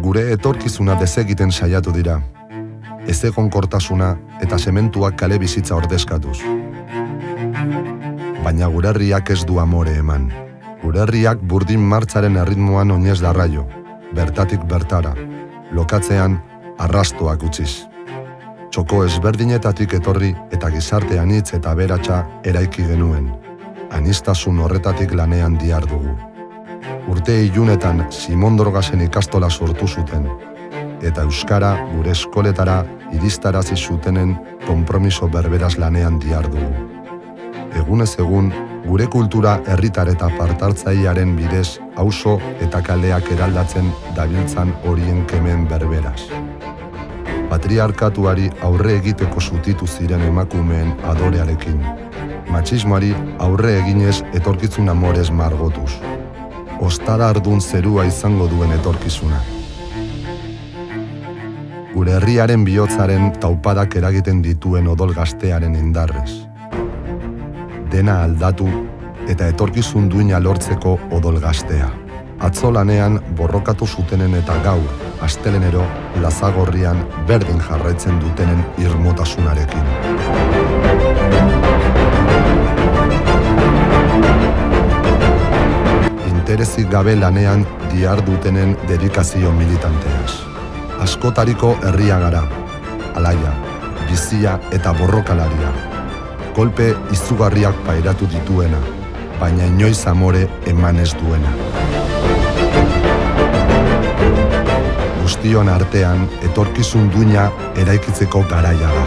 Gure etorkizuna desegiten saiatu dira. Ezegonkortasuna eta sementuak kale bizitza ordezkatuz. Baina gure herriak ez du amore eman. Gure herriak burdin martxaren erritmoan oinez darraio, bertatik bertara, lokatzean arrastoak utziz. Txoko ezberdinetatik etorri eta gizarte anitz eta aberatsa eraiki genuen. Aniztasun horretatik lanean dihardugu. Urte ilunetan Simon Drogasen ikastola sortu zuten, eta euskara gure eskoletara iristarazi zutenen konpromiso berberaz lanean dihardugu. Egunez egun, gure kultura herritar eta partartzailearen bidez auzo eta kaleak eraldatzen dabiltzan horien kemen berberaz. Patriarkatuari aurre egiteko zutitu ziren emakumeen adorearekin. Matxismoari aurre eginez etorkizun amorez margotuz. Ostara ardun zerua izango duen etorkizuna. Gure herriaren bihotzaren taupadak eragiten dituen odol gaztearen indarrez. Dena aldatu eta etorkizun duina lortzeko odol gaztea. Atzo lanean borrokatu zutenen eta gaur, astelenero, lazagorrian berdin jarraitzen dutenen irmotasunarekin. Interesik gabe lanean dihardutenen dedikazio militanteaz. Askotariko herria gara, alaia, bizia eta borrokalaria. Kolpe izugarriak pairatu dituena, baina inoiz amore eman ez duena. Guztion artean etorkizun duina eraikitzeko garaia da.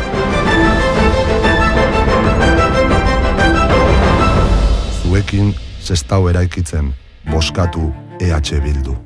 Zuekin sestau eraikitzen, bozkatu EH Bildu.